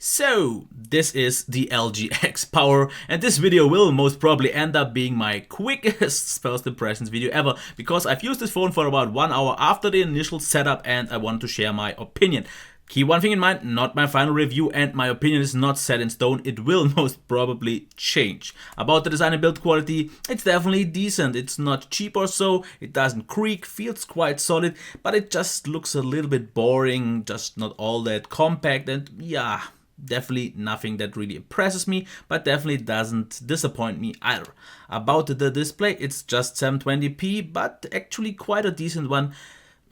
So, this is the LG X Power, and this video will most probably end up being my quickest first impressions video ever, because I've used this phone for about 1 hour after the initial setup and I wanted to share my opinion. Keep one thing in mind, not my final review and my opinion is not set in stone, it will most probably change. About the design and build quality, it's definitely decent, it's not cheap or so, it doesn't creak, feels quite solid, but it just looks a little bit boring, just not all that compact, and yeah, definitely nothing that really impresses me, but definitely doesn't disappoint me either. About the display, it's just 720p, but actually quite a decent one.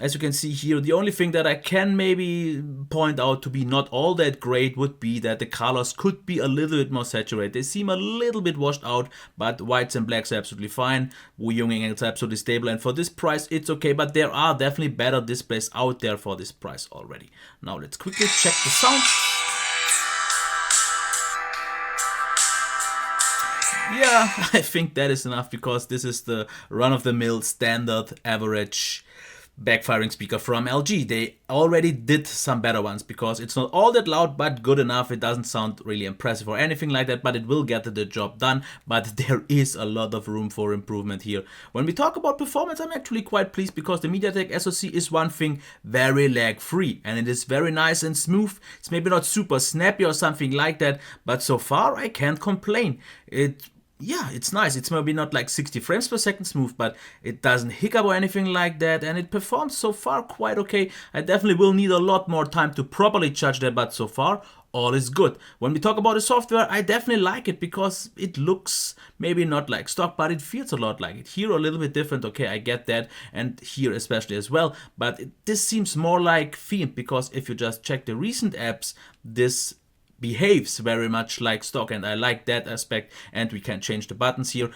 As you can see here, the only thing that I can maybe point out to be not all that great would be that the colors could be a little bit more saturated. They seem a little bit washed out, but whites and blacks are absolutely fine. Wu Yonging is absolutely stable, and for this price it's okay, but there are definitely better displays out there for this price already. Now let's quickly check the sound. Yeah, I think that is enough, because this is the run-of-the-mill standard average backfiring speaker from LG. They already did some better ones, because it's not all that loud but good enough. It doesn't sound really impressive or anything like that, but it will get the job done. But there is a lot of room for improvement here. When we talk about performance, I'm actually quite pleased, because the MediaTek SoC is one thing, very lag free, and it is very nice and smooth. It's maybe not super snappy or something like that, but so far I can't complain. Yeah, it's nice. It's maybe not like 60 frames per second smooth, but it doesn't hiccup or anything like that, and it performs so far quite okay. I definitely will need a lot more time to properly judge that, but so far all is good. When we talk about the software, I definitely like it, because it looks maybe not like stock, but it feels a lot like it. Here a little bit different, okay, I get that, and here especially as well, but this seems more like themed, because if you just check the recent apps, this behaves very much like stock, and I like that aspect. And we can change the buttons here.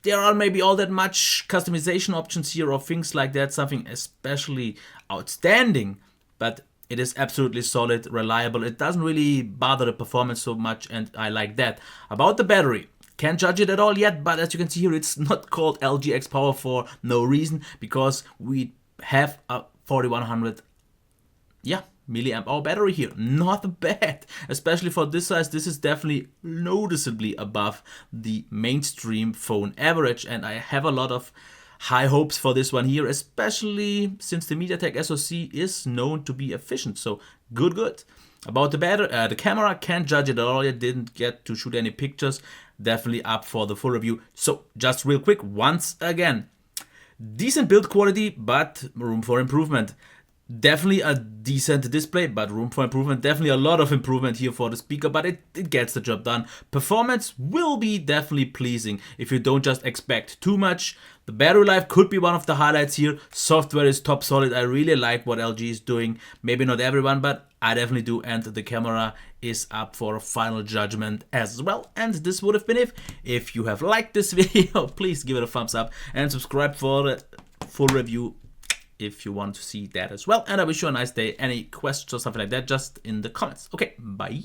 There are maybe all that much customization options here or things like that, something especially outstanding, but it is absolutely solid, reliable. It doesn't really bother the performance so much, and I like that. About the battery, can't judge it at all yet, but as you can see here, it's not called LG X Power for no reason, because we have a 4100 milliamp hour battery here. Not bad, especially for this size. This is definitely noticeably above the mainstream phone average, and I have a lot of high hopes for this one here, especially since the MediaTek SoC is known to be efficient. So good. About the camera, can't judge it at all yet, didn't get to shoot any pictures. Definitely up for the full review. So just real quick, once again, decent build quality, but room for improvement. Definitely a decent display, but room for improvement. Definitely a lot of improvement here for the speaker, but it gets the job done. Performance will be definitely pleasing if you don't just expect too much. The battery life could be one of the highlights here. Software is top solid. I really like what LG is doing. Maybe not everyone, but I definitely do. And the camera is up for a final judgment as well. And this would have been it. If you have liked this video, please give it a thumbs up and subscribe for the full review if you want to see that as well. And I wish you a nice day. Any questions or something like that, just in the comments. Okay, bye.